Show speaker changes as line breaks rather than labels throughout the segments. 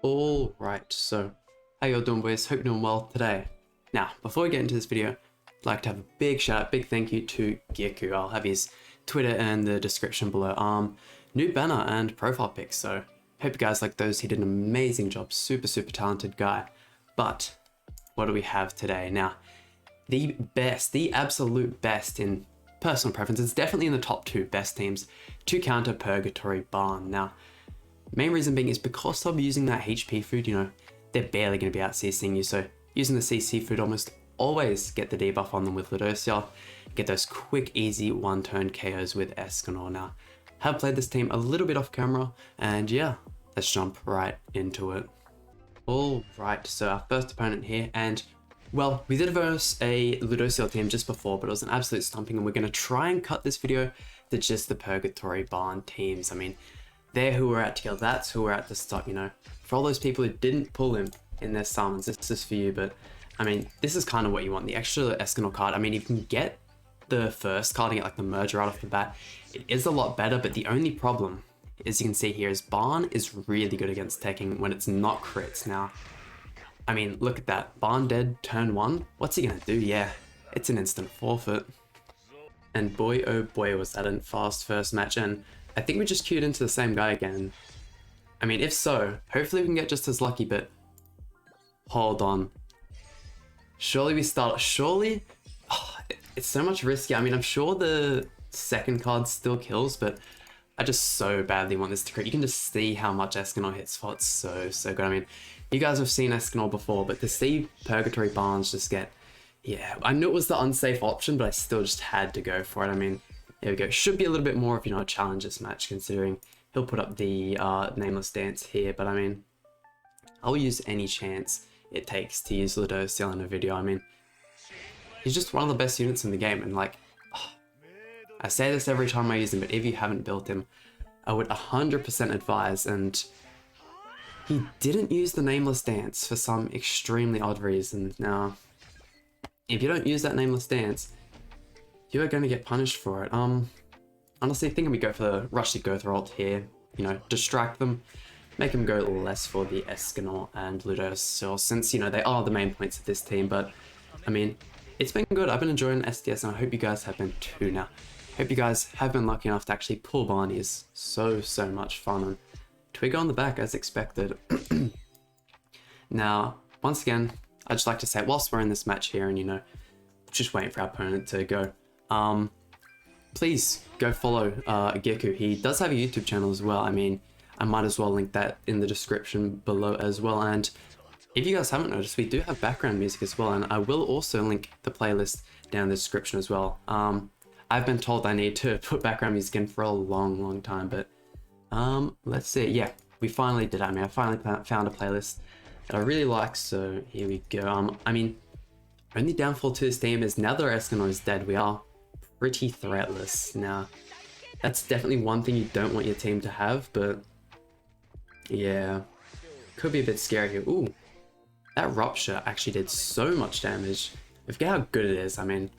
All right, so how y'all doing, boys? Hope you're doing well today. Now, before we get into this video, I'd like to have a big shout out, big thank you to Geku. I'll have his Twitter in the description below. New banner and profile pics, so hope you guys like those. He did an amazing job, super talented guy. But what do we have today? Now, the absolute best in personal preference, it's definitely in the top 2 best teams to counter Purgatory Barn. Now, main reason being is because of using that HP food, they're barely going to be out CCing you, so using the CC food almost always get the debuff on them with Ludociel, get those quick, easy one-turn KOs with Escanor. Now, have played this team a little bit off camera, and yeah, let's jump right into it. Alright, so our first opponent here, and well, we did verse a Ludociel team just before, but it was an absolute stomping, and we're going to try and cut this video to just the Purgatory Barn teams. I mean, they're who we're at together, that's who we're at to stop, For all those people who didn't pull him in their summons, this is for you, but I mean, this is kind of what you want. The extra Escanor card, I mean, you can get the first card and get like the merger right off the bat. It is a lot better, but the only problem, as you can see here, is Barn is really good against teching when it's not crits. Now, I mean, look at that. Barn dead turn 1. What's he gonna do? Yeah, it's an instant forfeit. And boy, oh boy, was that a fast first match, and I think we just queued into the same guy again. I mean, if so, hopefully we can get just as lucky, but hold on. Surely we start, it's so much riskier. I mean, I'm sure the second card still kills, but I just so badly want this to crit. You can just see how much Escanor hits for. It's so good. I mean, you guys have seen Escanor before, but to see Purgatory Barns just get, yeah, I knew it was the unsafe option, but I still just had to go for it. I mean, there we go. Should be a little bit more if a challenge this match, considering he'll put up the nameless dance here, but I mean, I'll use any chance it takes to use Ludociel in a video. I mean, he's just one of the best units in the game, and like, I say this every time I use him, but if you haven't built him, I would 100% advise. And he didn't use the nameless dance for some extremely odd reason. Now, if you don't use that nameless dance, you are going to get punished for it. Honestly, thinking we go for the Rushy Gotha ult here, distract them, make them go less for the Escanor and Ludociel, since, they are the main points of this team. But, I mean, it's been good. I've been enjoying SDS, and I hope you guys have been too. Now, hope you guys have been lucky enough to actually pull Barney. Is so much fun, and Twigger on the back as expected. Now, once again, I'd just like to say, whilst we're in this match here and, just waiting for our opponent to go, please go follow Geku. He does have a YouTube channel as well. I mean, I might as well link that in the description below as well. And if you guys haven't noticed, we do have background music as well, and I will also link the playlist down in the description as well. I've been told I need to put background music in for a long time, but let's see. Yeah, we finally did. I mean, I finally found a playlist that I really like, so here we go. I mean, only downfall to this team is now that our Escanor is dead, we are pretty threatless. Now, that's definitely one thing you don't want your team to have, but yeah, could be a bit scary here. Ooh, that Rupture actually did so much damage. I forget how good it is. I mean,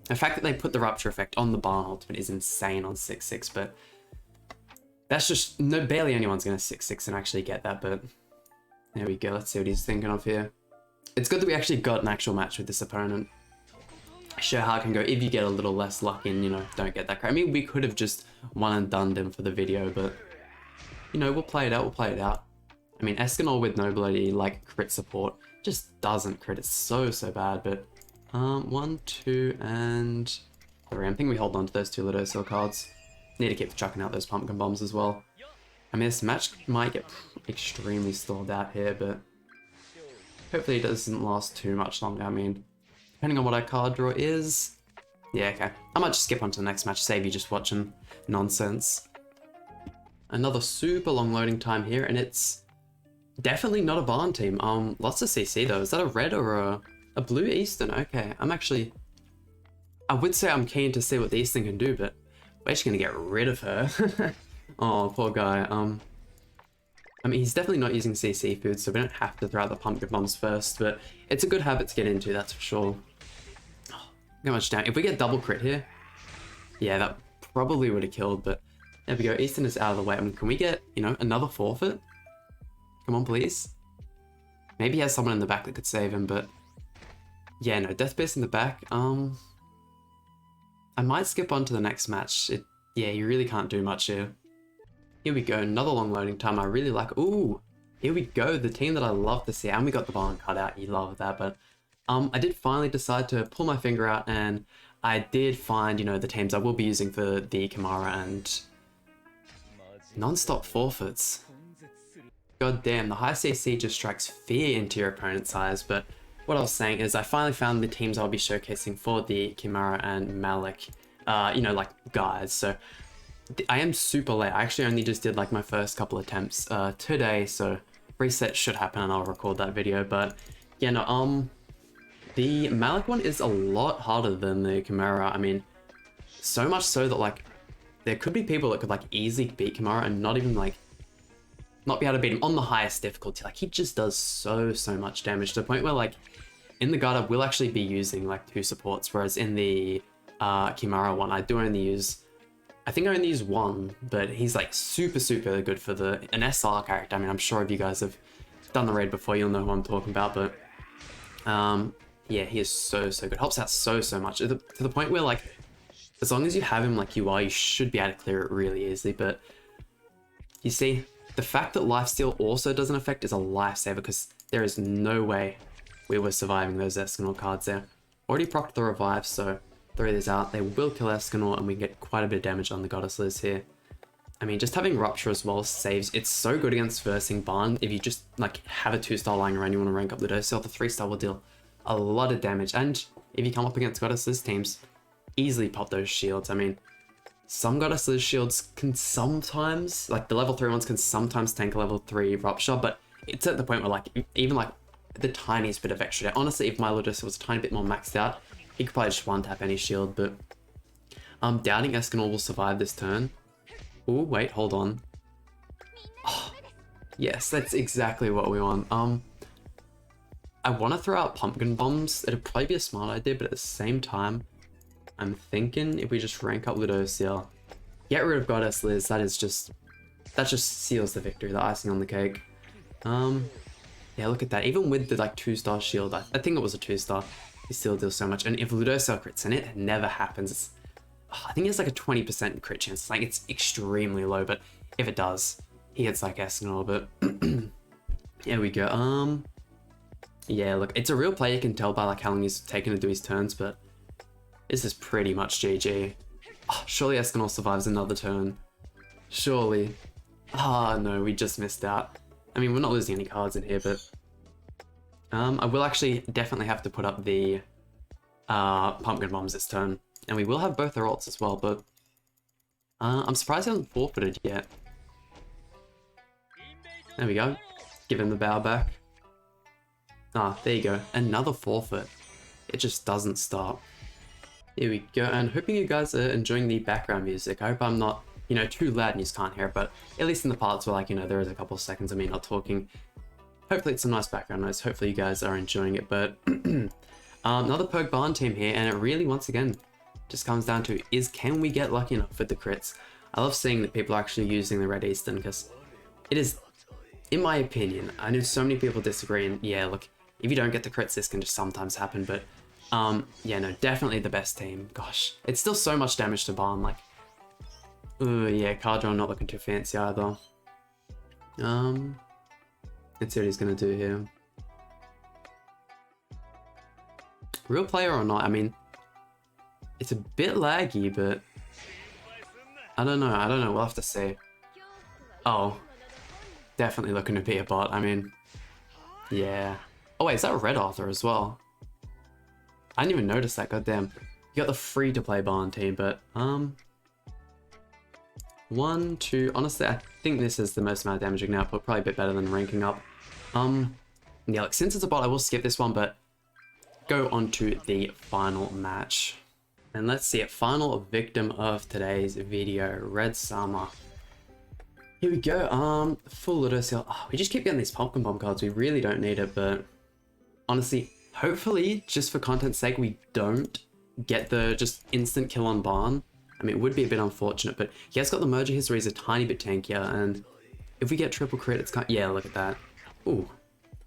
the fact that they put the Rupture effect on the Barn ultimate is insane on 6-6, but that's just, barely anyone's going to 6-6 and actually get that, but there we go. Let's see what he's thinking of here. It's good that we actually got an actual match with this opponent. Show how it can go if you get a little less lucky and, don't get that crit. I mean, we could have just one and done him for the video, but, we'll play it out. I mean, Escanor with no bloody, crit support just doesn't crit. It's so bad, but 1, 2, and 3. I'm thinking we hold on to those 2 Ludociel cards. Need to keep chucking out those pumpkin bombs as well. I mean, this match might get extremely stalled out here, but hopefully it doesn't last too much longer. I mean, depending on what our card draw is, yeah, okay. I might just skip on to the next match, save you just watching nonsense. Another super long loading time here, and it's definitely not a Barn team. Lots of CC though. Is that a red or a blue Eastern? Okay, I would say I'm keen to see what the Eastern can do, but we're just gonna get rid of her. Oh, poor guy. I mean, he's definitely not using CC food, so we don't have to throw out the pumpkin bombs first, but it's a good habit to get into, that's for sure. Oh, how much down? If we get double crit here, yeah, that probably would have killed, but there we go. Eastern is out of the way. I mean, can we get, another forfeit? Come on, please. Maybe he has someone in the back that could save him, but yeah, no, Death Beast in the back. I might skip on to the next match. Yeah, you really can't do much here. Here we go, another long loading time. I really like. Ooh, here we go, the team that I love to see, and we got the barn cut out. You love that, but I did finally decide to pull my finger out, and I did find, you know, the teams I will be using for the Kimara and non-stop forfeits. God damn, the high CC just strikes fear into your opponent's eyes, but what I was saying is I finally found the teams I'll be showcasing for the Kimara and Malik, you know, like guys. So I am super late. I actually only just did like my first couple attempts today, so reset should happen and I'll record that video. But yeah, no, the Malik one is a lot harder than the Kimara. I mean, so much so that like there could be people that could like easily beat Kimara and not even like not be able to beat him on the highest difficulty. Like he just does so much damage to the point where like in the guard I will actually be using like 2 supports, whereas in the Kimara one I do only use, I think I only use 1, but he's like super good for an SR character. I mean, I'm sure if you guys have done the raid before, you'll know who I'm talking about, but yeah, he is so good. Helps out so much to the point where like as long as you have him like you should be able to clear it really easily. But you see, the fact that lifesteal also doesn't affect is a lifesaver, because there is no way we were surviving those Escanor cards there. Already procced the revive, so throw these out. They will kill Escanor and we get quite a bit of damage on the Goddess Liz here. I mean, just having Rupture as well saves. It's so good against versing Barn. If you just like have a 2-star lying around, you want to rank up the dose, so the 3-star will deal a lot of damage. And if you come up against Goddess Liz teams, easily pop those shields. I mean, some Goddess Liz shields can sometimes, like the level 3 ones can sometimes tank a level 3 Rupture, but it's at the point where like, even like the tiniest bit of extra. Honestly, if my Ludus was a tiny bit more maxed out, he could probably just one-tap any shield, but I'm doubting Escanor will survive this turn. Oh, wait, hold on. Oh, yes, that's exactly what we want. I want to throw out pumpkin bombs. It'd probably be a smart idea, but at the same time, I'm thinking if we just rank up Ludosia, get rid of Goddess Liz, that just seals the victory, the icing on the cake. Yeah, look at that. Even with the like 2-star shield, I think it was a 2-star, he still deals so much. And if Ludosia crits in it never happens. I think it's like a 20% crit chance. Like it's extremely low, but if it does, he hits like Escanor. But here we go. Yeah, look, it's a real play. You can tell by like how long he's taken to do his turns, but this is pretty much GG. Oh, surely Escanor survives another turn. Surely. Ah, no, we just missed out. I mean, we're not losing any cards in here, but I will actually definitely have to put up the pumpkin bombs this turn. And we will have both their ults as well, but I'm surprised he hasn't forfeited yet. There we go. Give him the bow back. Ah, there you go. Another forfeit. It just doesn't stop. Here we go, and hoping you guys are enjoying the background music. I hope I'm not, you know, too loud and you just can't hear it, but at least in the parts where like, you know, there is a couple of seconds of me not talking. Hopefully it's some nice background noise. Hopefully you guys are enjoying it, but another Purg Barn team here, and it really, once again, just comes down to can we get lucky enough with the crits? I love seeing that people are actually using the Red Eastern, because it is, in my opinion, I know so many people disagree, and yeah, look, if you don't get the crits, this can just sometimes happen, but yeah, no, definitely the best team. Gosh, it's still so much damage to Barn, like, yeah, card draw not looking too fancy either. Let's see what he's gonna do here. Real player or not, I mean, it's a bit laggy, but I don't know, we'll have to see. Oh, definitely looking to be a bot, I mean, yeah. Oh wait, is that Red Arthur as well? I didn't even notice that, goddamn. You got the free-to-play Barn team, but, 1, 2, honestly, I think this is the most amount of damage you can output, probably a bit better than ranking up. Yeah, like, since it's a bot, I will skip this one, but go on to the final match. And let's see it, final victim of today's video, Red Summer. Here we go, full Ludosia. Oh, we just keep getting these pumpkin bomb cards, we really don't need it, but honestly, hopefully, just for content's sake, we don't get the just instant kill on Barn. I mean, it would be a bit unfortunate, but he has got the merger here, so he's a tiny bit tankier, and if we get triple crit, it's kind of, yeah, look at that. Ooh,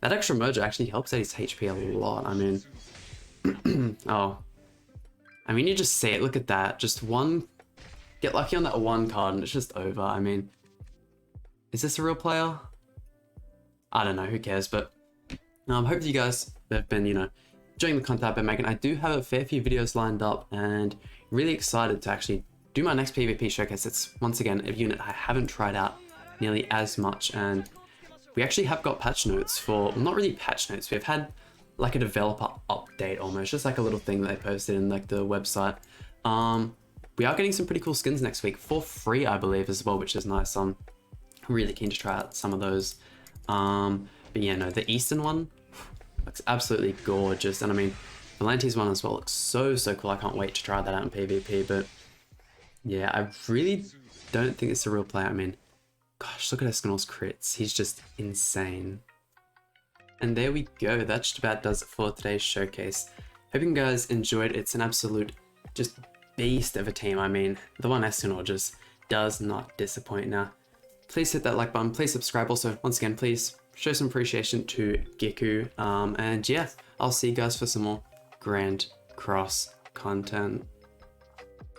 that extra mojo actually helps out his HP a lot. I mean, oh, I mean, you just see it. Look at that. Just one, get lucky on that one card and it's just over. I mean, is this a real player? I don't know, who cares, but hope you guys have been, enjoying the content I've been making. I do have a fair few videos lined up and really excited to actually do my next PvP showcase. It's, once again, a unit I haven't tried out nearly as much, and we actually have got patch notes for, well, not really patch notes, we've had like a developer update almost, just like a little thing that they posted in like the website. We are getting some pretty cool skins next week for free, I believe, as well, which is nice. I'm really keen to try out some of those. But yeah, no, the Eastern one looks absolutely gorgeous, and I mean, Valante's one as well looks so cool. I can't wait to try that out in PvP. But yeah, I really don't think it's a real player. I mean, gosh, look at Escanol's crits. He's just insane. And there we go. That just about does it for today's showcase. Hope you guys enjoyed. It's an absolute just beast of a team. I mean, the one Escanol just does not disappoint. Now, please hit that like button. Please subscribe. Also, once again, please show some appreciation to Giku. And yeah, I'll see you guys for some more Grand Cross content.